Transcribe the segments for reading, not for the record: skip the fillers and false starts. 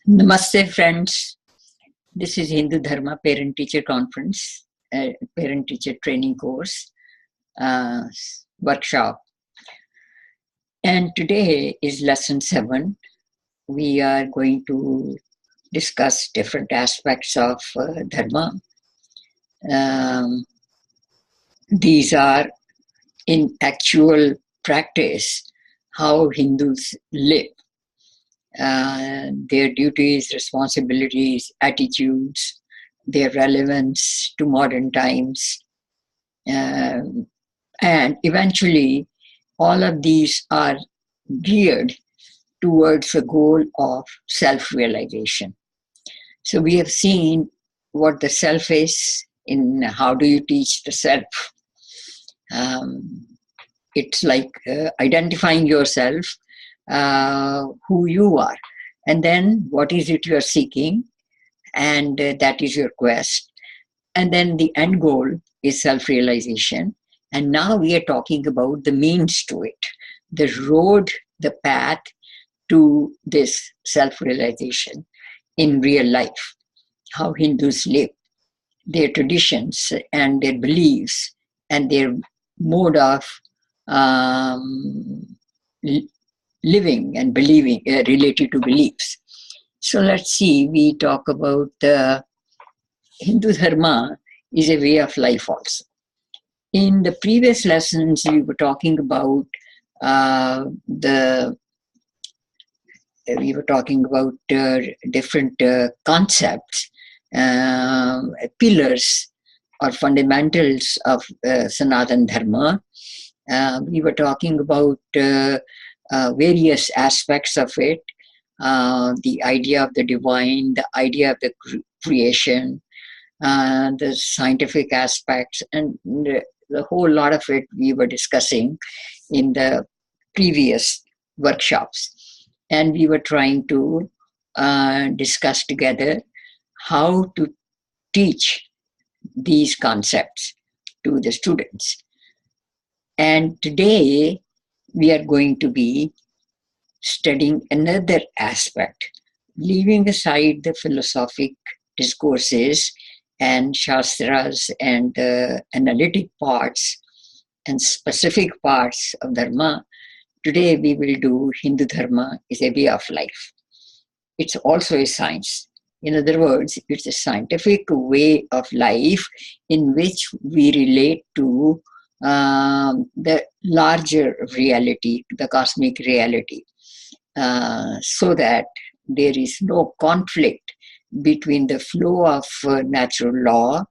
Namaste, friends. This is Hindu Dharma Parent-Teacher Conference, Parent-Teacher Training Course workshop. And today is lesson 7. We are going to discuss different aspects of Dharma. These are in actual practice how Hindus live. Their duties, responsibilities, attitudes, their relevance to modern times. And eventually, all of these are geared towards the goal of self-realization. So we have seen what the self is in how do you teach the self. It's like identifying yourself, who you are, and then what is it you're seeking, and that is your quest. And then the end goal is self-realization. And now we are talking about the means to it, the road, the path to this self-realization in real life, how Hindus live, their traditions and their beliefs and their mode of living and believing related to beliefs. So let's see, we talk about Hindu Dharma is a way of life also. In the previous lessons, we were talking about different concepts, pillars or fundamentals of Sanatana Dharma. We were talking about various aspects of it, the idea of the divine, the idea of the creation, the scientific aspects, and the whole lot of it we were discussing in the previous workshops. And we were trying to discuss together how to teach these concepts to the students. And today we are going to be studying another aspect, leaving aside the philosophic discourses and shastras and analytic parts and specific parts of Dharma. Today we will do Hindu Dharma is a way of life. It's also a science. In other words, it's a scientific way of life in which we relate to the larger reality, the cosmic reality, so that there is no conflict between the flow of natural law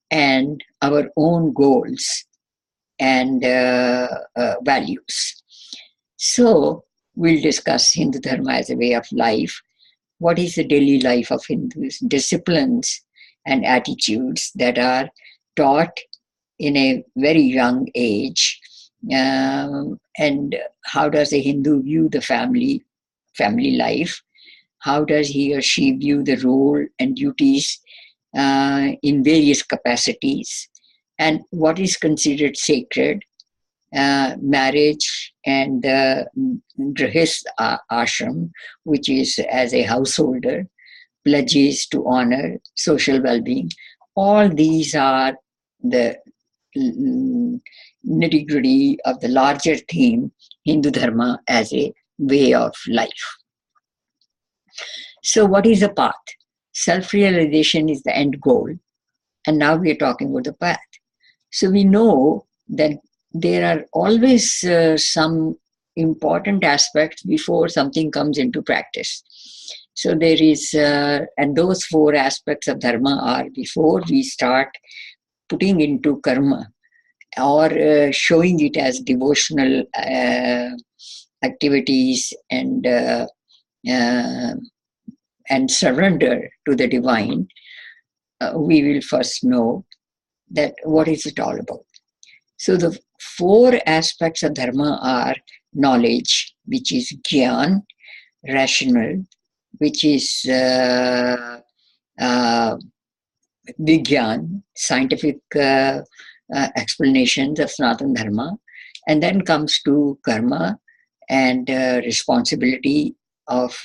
and our own goals and values. So we'll discuss Hindu Dharma as a way of life. What is the daily life of Hindus? Disciplines and attitudes that are taught in a very young age. And how does a Hindu view the family life? How does he or she view the role and duties in various capacities? And what is considered sacred? Marriage and grihast ashram, which is as a householder, pledges to honor, social well-being. All these are the nitty-gritty of the larger theme, Hindu Dharma as a way of life. So what is the path? Self-realization is the end goal. And now we are talking about the path. So we know that there are always some important aspects before something comes into practice. So there is, and those 4 aspects of Dharma are before we start putting into karma or showing it as devotional activities and surrender to the divine, we will first know that what is it all about. So the 4 aspects of Dharma are knowledge, which is Gyan, rational, which is Vigyan, scientific explanations of Sanatana Dharma, and then comes to karma and responsibility of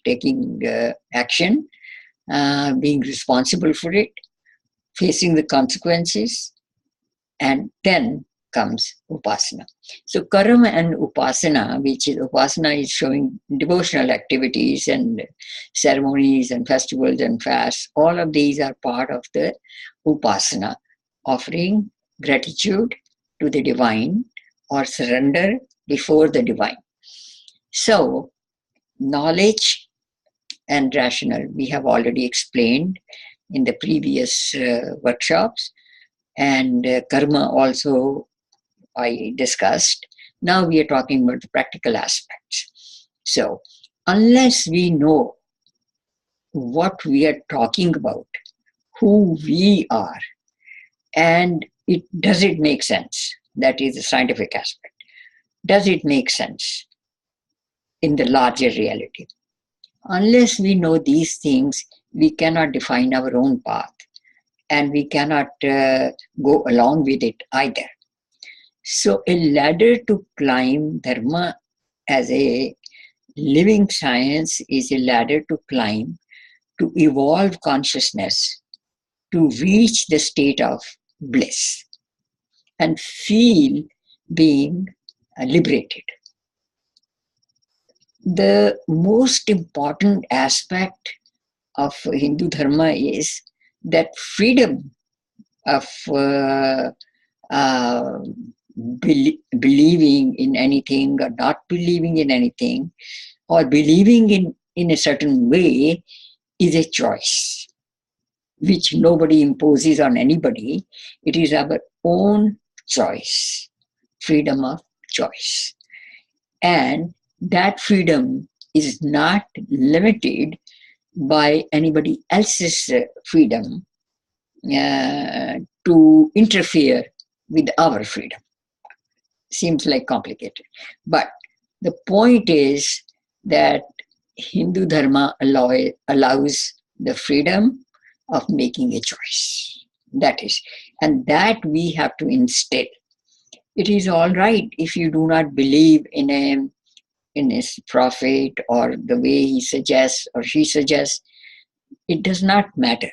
taking action, being responsible for it, facing the consequences, and then comes upasana. So karma and upasana, which is upasana is showing devotional activities and ceremonies and festivals and fasts, all of these are part of the upasana, offering gratitude to the divine or surrender before the divine. So knowledge and rational, we have already explained in the previous workshops, and karma also I discussed. Now we are talking about the practical aspects. So, unless we know what we are talking about, who we are, and does it make sense? That is the scientific aspect. Does it make sense in the larger reality? Unless we know these things, we cannot define our own path, and we cannot go along with it either. So, a ladder to climb, dharma as a living science is a ladder to climb, to evolve consciousness, to reach the state of bliss and feel being liberated. The most important aspect of Hindu Dharma is that freedom of believing in anything or not believing in anything, or believing in a certain way, is a choice which nobody imposes on anybody. It is our own choice, freedom of choice. And that freedom is not limited by anybody else's freedom to interfere with our freedom. Seems like complicated. But the point is that Hindu Dharma allows the freedom of making a choice. That is, and that we have to instill. It is all right if you do not believe in his prophet or the way he suggests or she suggests. It does not matter.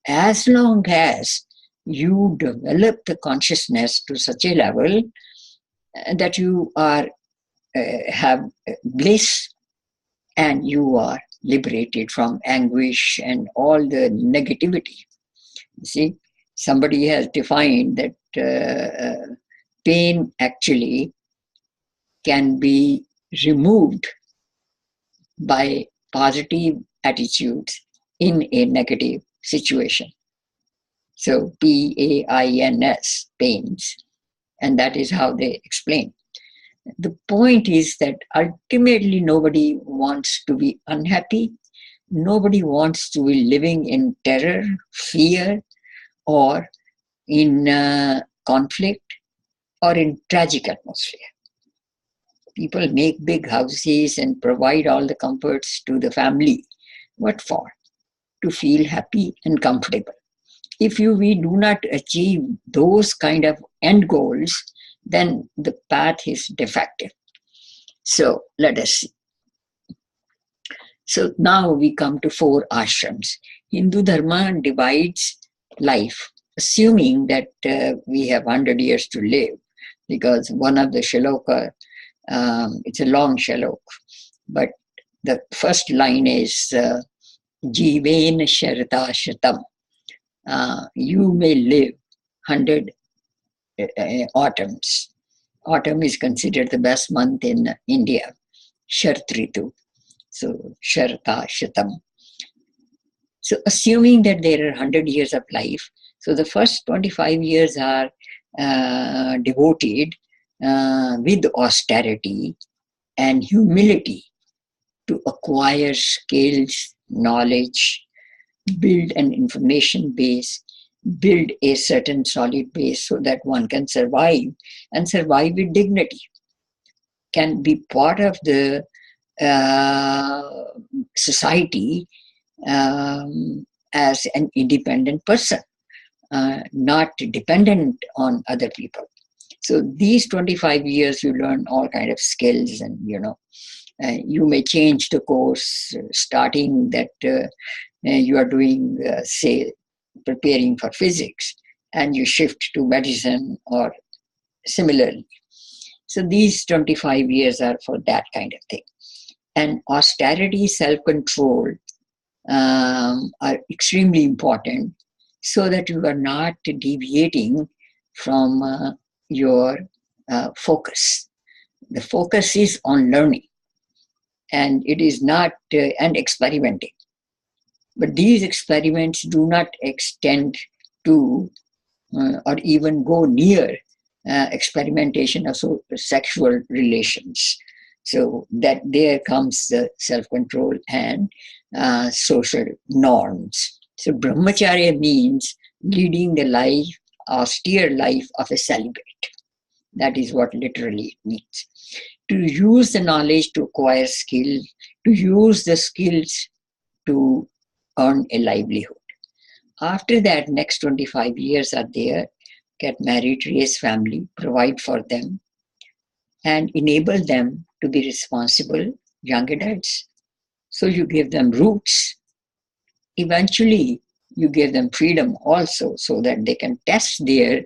As long as you develop the consciousness to such a level that you are have bliss and you are liberated from anguish and all the negativity. You see, somebody has defined that pain actually can be removed by positive attitudes in a negative situation. So PAINS, pains, and that is how they explain. The point is that ultimately nobody wants to be unhappy. Nobody wants to be living in terror, fear, or in conflict, or in tragic atmosphere. People make big houses and provide all the comforts to the family. What for? To feel happy and comfortable. If we do not achieve those kind of end goals, then the path is defective. So let us see. So now we come to 4 ashrams. Hindu Dharma divides life, assuming that we have 100 years to live, because one of the shloka, it's a long shalok, but the first line is Jiven Sharta Shatam. You may live 100 autumns. Autumn is considered the best month in India, Shart Ritu. So, Sharta Shatam. So, assuming that there are 100 years of life, so the first 25 years are devoted with austerity and humility to acquire skills, knowledge, build an information base, build a certain solid base so that one can survive and survive with dignity, can be part of the society as an independent person, not dependent on other people. So these 25 years you learn all kind of skills and You may change the course, starting that you are doing, say, preparing for physics, and you shift to medicine or similarly. So these 25 years are for that kind of thing. And austerity, self-control are extremely important, so that you are not deviating from your focus. The focus is on learning, and it is not and experimenting. But these experiments do not extend to or even go near experimentation of sexual relations. So that there comes the self-control and social norms. So brahmacharya means leading the life, austere life of a celibate. That is what literally it means. To use the knowledge to acquire skill, to use the skills to earn a livelihood. After that, next 25 years are there, get married, raise family, provide for them, and enable them to be responsible young adults. So you give them roots. Eventually, you give them freedom also, so that they can test their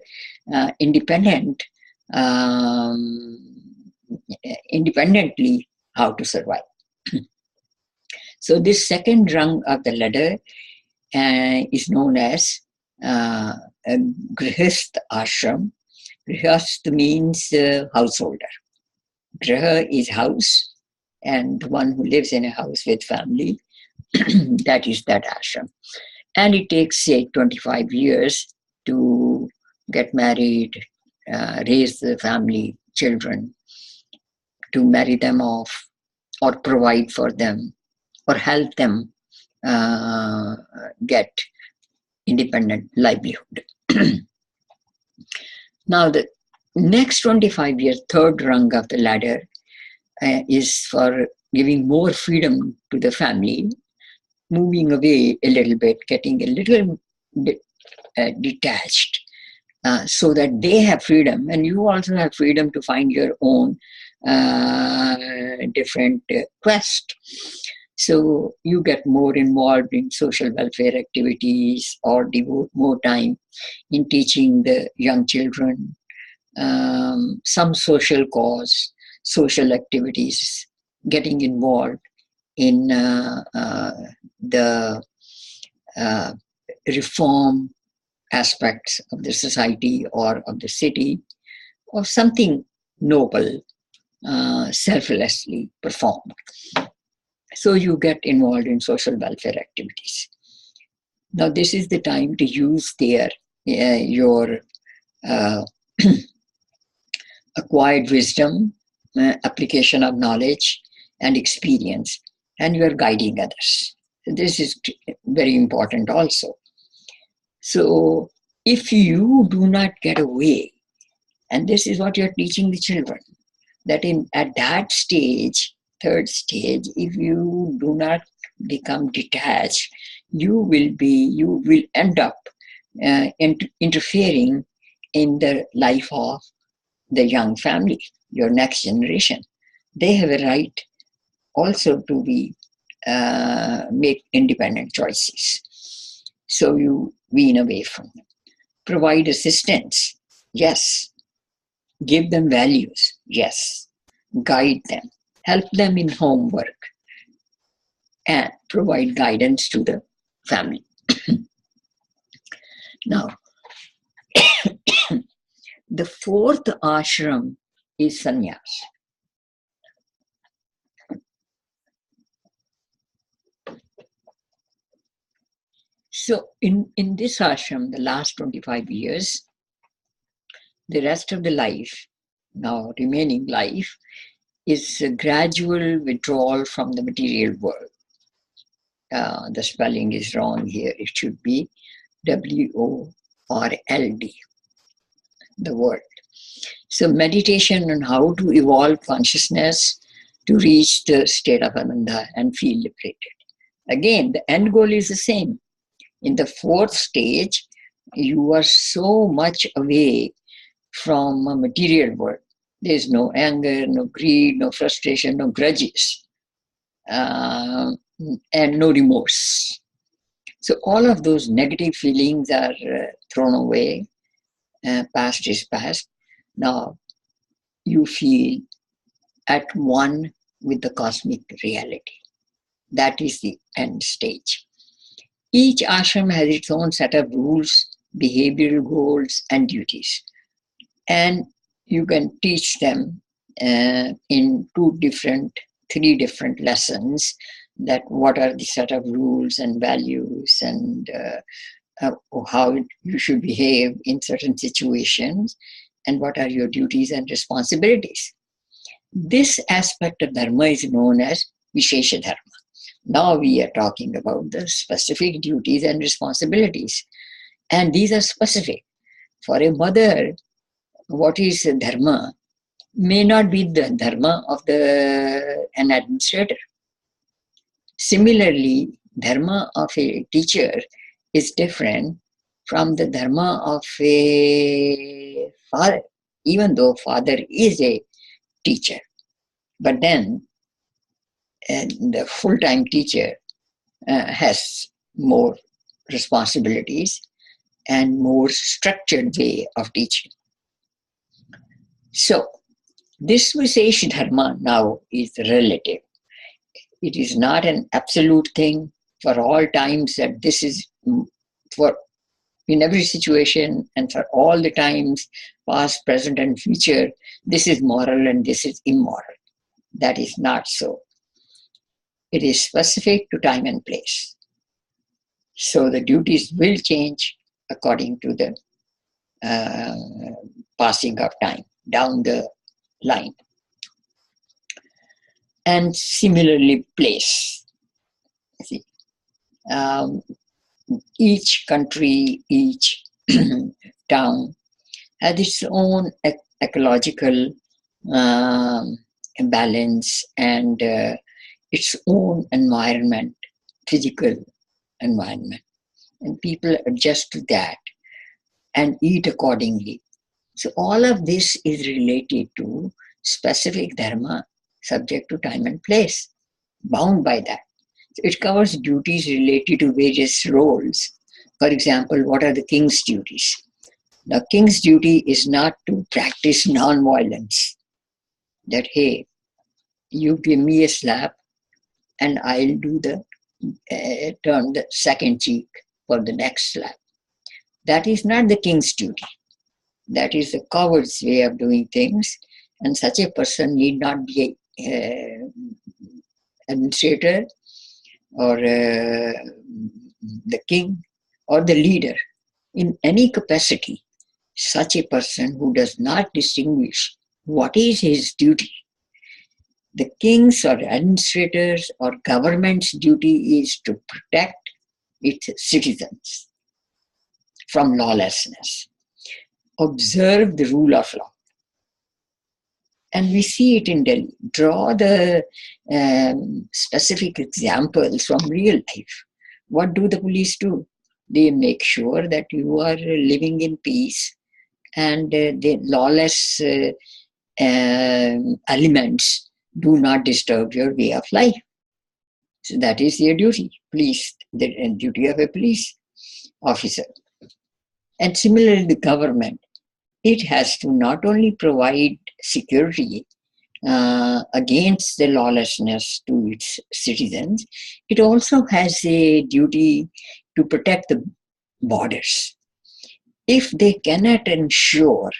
independently how to survive. So this second rung of the ladder is known as Grihast Ashram. Grihast means householder. Griha is house, and one who lives in a house with family, that is that ashram. And it takes, say, 25 years to get married, raise the family, children, to marry them off, or provide for them, or help them get independent livelihood. Now, the next 25 years, third rung of the ladder, is for giving more freedom to the family, moving away a little bit, getting a little bit detached, so that they have freedom, and you also have freedom to find your own different quest. So you get more involved in social welfare activities, or devote more time in teaching the young children some social cause, social activities, getting involved in the reform aspects of the society or of the city, or something noble, selflessly performed. So you get involved in social welfare activities. Now this is the time to use your acquired wisdom, application of knowledge and experience, and you are guiding others. This is very important also. So if you do not get away, and this is what you're teaching the children, that at that stage, third stage, if you do not become detached, you will end up interfering in the life of the young family, your next generation. They have a right also to make independent choices. So you wean away from them. Provide assistance, yes. Give them values, yes. Guide them. Help them in homework, and provide guidance to the family. Now, the fourth ashram is sannyas. So in this ashram, the last 25 years, the rest of the life, now remaining life, is a gradual withdrawal from the material world. The spelling is wrong here. It should be WORLD, the world. So meditation on how to evolve consciousness to reach the state of Ananda and feel liberated. Again, the end goal is the same. In the fourth stage, you are so much away from a material world There's no anger, no greed, no frustration, no grudges, and no remorse. So all of those negative feelings are thrown away. Past is past. Now you feel at one with the cosmic reality. That is the end stage. Each ashram has its own set of rules, behavioral goals, and duties. And you can teach them in three different lessons, that what are the set of rules and values, and how you should behave in certain situations, and what are your duties and responsibilities. This aspect of dharma is known as Vishesha Dharma. Now we are talking about the specific duties and responsibilities. And these are specific. For a mother, what is dharma may not be the dharma of an administrator. Similarly, dharma of a teacher is different from the dharma of a father, even though father is a teacher. But then the full-time teacher has more responsibilities and more structured way of teaching. So this Visesh Dharma now is relative. It is not an absolute thing for all times, that this is for in every situation and for all the times, past, present, and future, this is moral and this is immoral. That is not so. It is specific to time and place. So the duties will change according to the passing of time down the line. And similarly, place. See, each country, each town has its own ecological balance and its own environment, physical environment. And people adjust to that and eat accordingly. So all of this is related to specific dharma subject to time and place, bound by that. So it covers duties related to various roles. For example, what are the king's duties? Now, king's duty is not to practice non-violence. That, hey, you give me a slap and I'll do turn the second cheek for the next slap. That is not the king's duty. That is the coward's way of doing things, and such a person need not be an administrator or the king or the leader in any capacity. Such a person who does not distinguish what is his duty. The king's or administrators or government's duty is to protect its citizens from lawlessness. Observe the rule of law. And we see it in Delhi. Draw the specific examples from real life. What do the police do? They make sure that you are living in peace, and the lawless elements do not disturb your way of life. So that is their duty, police, the duty of a police officer. And similarly, the government, it has to not only provide security against the lawlessness to its citizens, it also has a duty to protect the borders. If they cannot ensure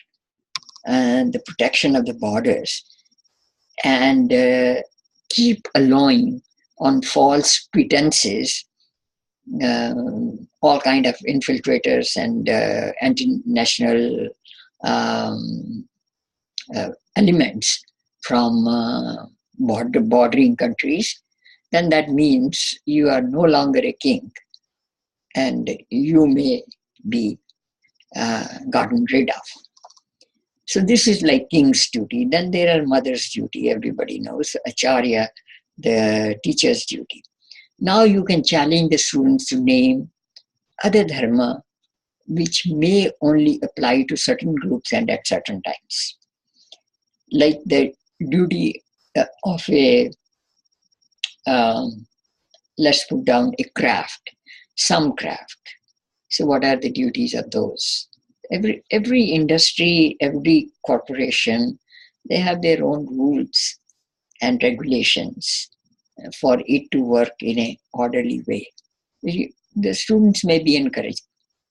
the protection of the borders and keep allowing on false pretenses all kind of infiltrators and anti-national elements from bordering countries, then that means you are no longer a king and you may be gotten rid of. So this is like king's duty. Then there are mother's duty, everybody knows, acharya, the teacher's duty. Now you can challenge the students to name other dharma which may only apply to certain groups and at certain times. like the duty of a, um, let's put down a craft, some craft. So what are the duties of those? Every industry, every corporation, they have their own rules and regulations for it to work in an orderly way. The students may be encouraged.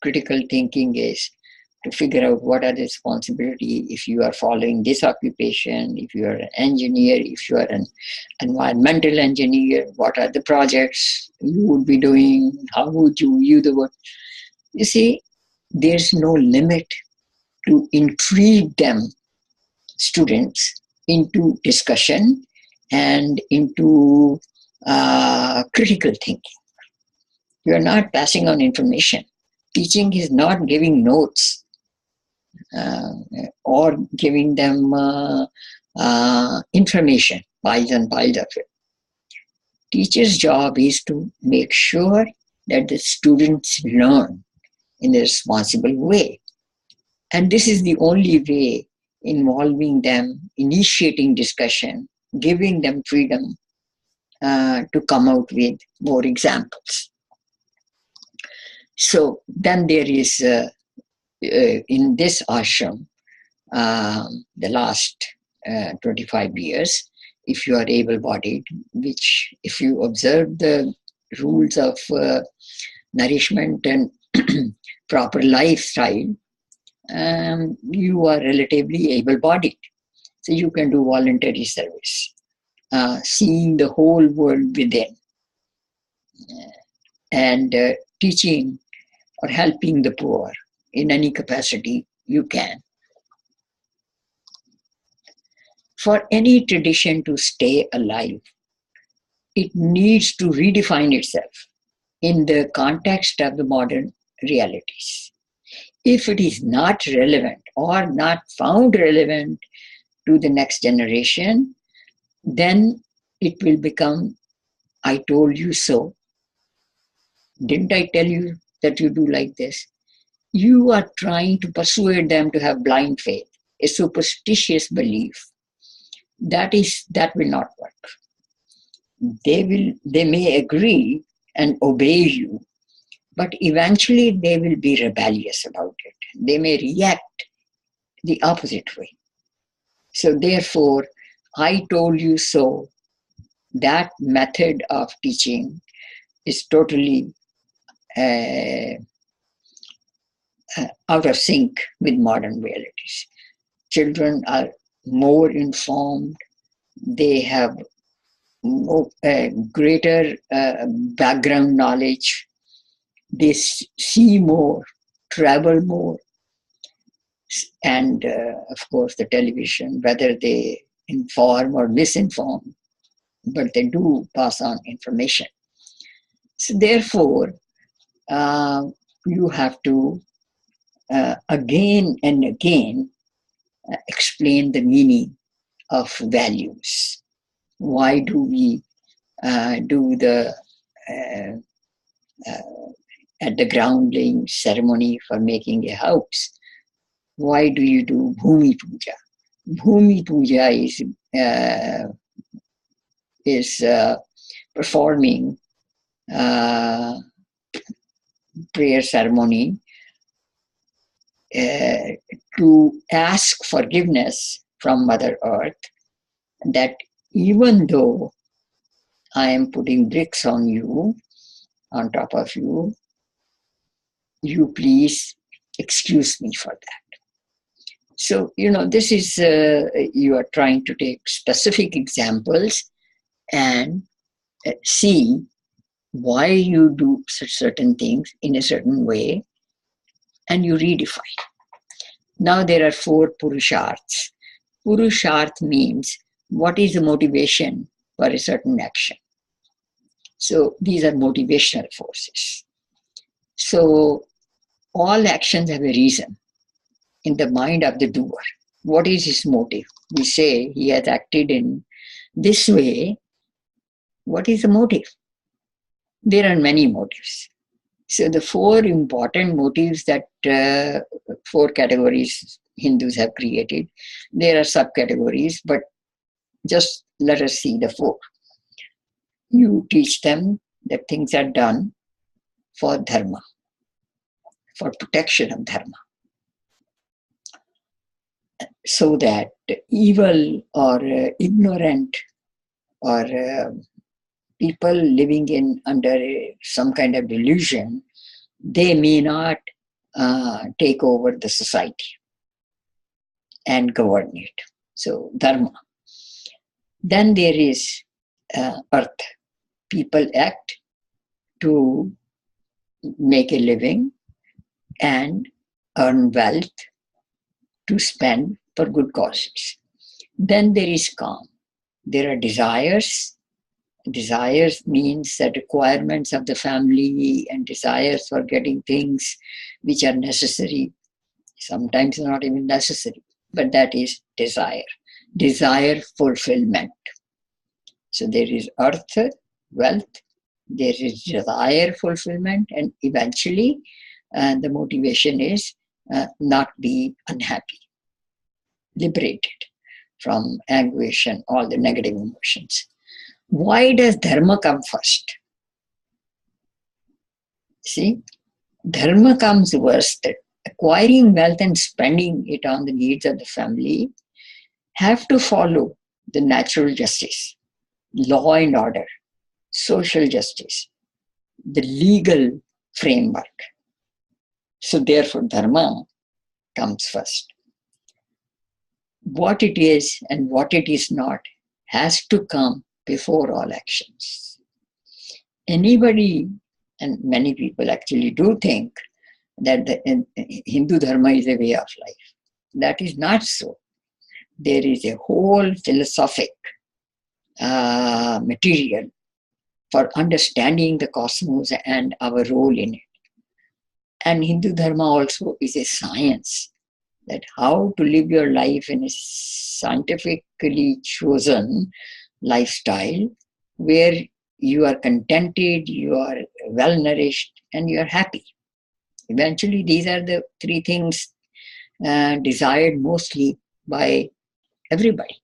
Critical thinking is to figure out what are the responsibility if you are following this occupation, if you are an engineer, if you are an environmental engineer, what are the projects you would be doing, how would you the work. You see, there's no limit to intrigue them, students, into discussion and into critical thinking. You are not passing on information. Teaching is not giving notes uh, or giving them information, piles and piles of it. Teacher's job is to make sure that the students learn in a responsible way. And this is the only way, involving them, initiating discussion, giving them freedom to come out with more examples. So then there is, in this ashram, the last 25 years, if you are able-bodied, which if you observe the rules of nourishment and proper lifestyle, you are relatively able-bodied. So you can do voluntary service, seeing the whole world within, and teaching or helping the poor in any capacity you can. For any tradition to stay alive, it needs to redefine itself in the context of the modern realities. If it is not relevant or not found relevant to the next generation, then it will become, I told you so. Didn't I tell you that you do like this? You are trying to persuade them to have blind faith, a superstitious belief. That will not work. They may agree and obey you, but eventually they will be rebellious about it. They may react the opposite way. So therefore, I told you so, that method of teaching is totally out of sync with modern realities. Children are more informed, they have more, greater background knowledge, they see more, travel more, and of course the television, whether they inform or misinform, but they do pass on information. So therefore, you have to again and again explain the meaning of values. Why do we do the at the ground laying ceremony for making a house? Why do you do Bhumi Puja? Bhumi Puja is performing prayer ceremony to ask forgiveness from Mother Earth, that even though I am putting bricks on you, on top of you, you please excuse me for that. So, this is, you are trying to take specific examples and see why you do certain things in a certain way, and you redefine. Now there are 4 purusharths. Purusharth means what is the motivation for a certain action. So these are motivational forces. So all actions have a reason in the mind of the doer. What is his motive? We say he has acted in this way. What is the motive? There are many motives. So the 4 important motives that 4 categories Hindus have created. There are subcategories, but just let us see the four. You teach them that things are done for dharma, for protection of dharma, so that evil or ignorant or people living in under some kind of delusion, they may not take over the society and govern it. So dharma. Then there is earth. People act to make a living and earn wealth to spend for good causes. Then there is calm. There are desires. Desires means the requirements of the family and desires for getting things which are necessary, sometimes not even necessary, but that is desire. Desire fulfillment. So there is earth, wealth, there is desire fulfillment, and eventually the motivation is not be unhappy, liberated from anguish and all the negative emotions. Why does dharma come first? See, dharma comes first. Acquiring wealth and spending it on the needs of the family have to follow the natural justice, law and order, social justice, the legal framework. So therefore dharma comes first. What it is and what it is not has to come before all actions. Anybody, and many people actually do think that the Hindu Dharma is a way of life. That is not so. There is a whole philosophic material for understanding the cosmos and our role in it. And Hindu Dharma also is a science, that how to live your life in a scientifically chosen lifestyle where you are contented, you are well nourished, and you are happy. Eventually, these are the three things desired mostly by everybody.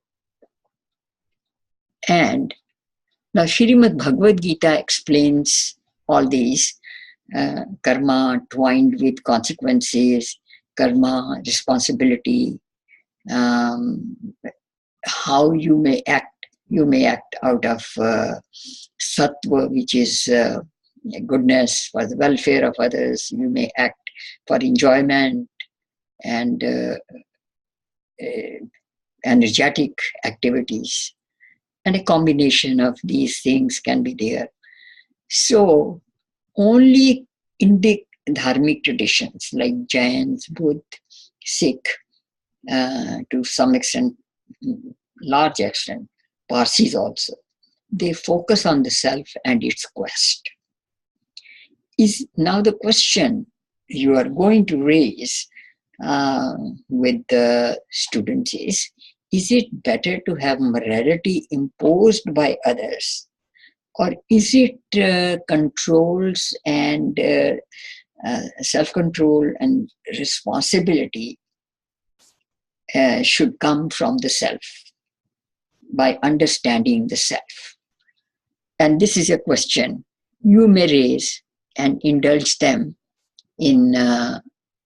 And now Srimad Bhagavad Gita explains all these, karma twined with consequences, karma, responsibility, how you may act. You may act out of sattva, which is goodness for the welfare of others. You may act for enjoyment and energetic activities. And a combination of these things can be there. So only in the dharmic traditions like Jains, Buddha, Sikh, to some extent, large extent, Parsis also, they focus on the self and its quest. Is now the question you are going to raise with the students is it better to have morality imposed by others, or is it controls and self-control and responsibility should come from the self by understanding the self? And this is a question you may raise and indulge them in a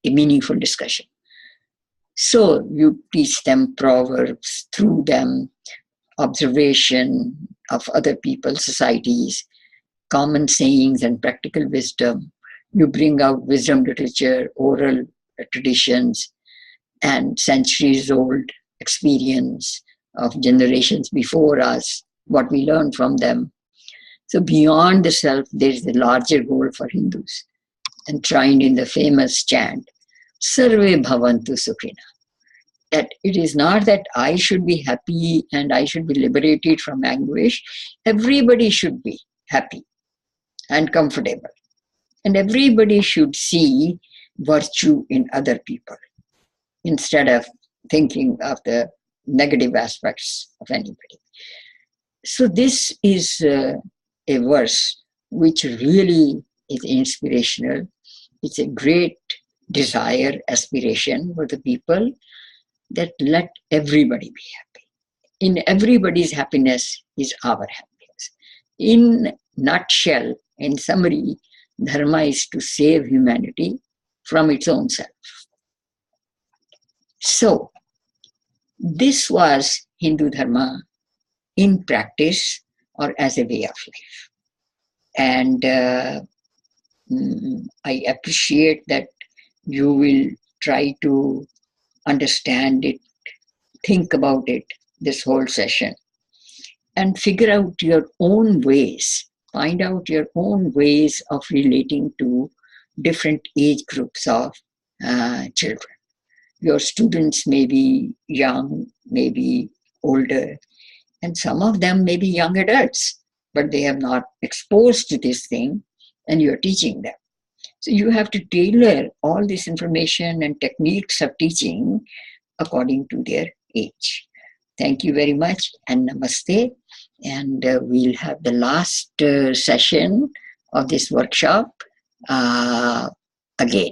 meaningful discussion. So you teach them proverbs, through them observation of other people's societies, common sayings and practical wisdom. You bring out wisdom literature, oral traditions, and centuries-old experience of generations before us, what we learned from them. So beyond the self, there is a larger goal for Hindus, enshrined in the famous chant, Sarve Bhavantu Sukhina. That it is not that I should be happy and I should be liberated from anguish. Everybody should be happy and comfortable. And everybody should see virtue in other people instead of thinking of the negative aspects of anybody. So this is a verse which really is inspirational. It's a great desire, aspiration for the people that let everybody be happy. In everybody's happiness is our happiness. In nutshell, in summary, Dharma is to save humanity from its own self. So, this was Hindu Dharma in practice or as a way of life. And I appreciate that you will try to understand it, think about it this whole session, and figure out your own ways, find out your own ways of relating to different age groups of children. Your students may be young, maybe older, and some of them may be young adults, but they have not exposed to this thing, and you're teaching them. So you have to tailor all this information and techniques of teaching according to their age. Thank you very much, and namaste. And we'll have the last session of this workshop again.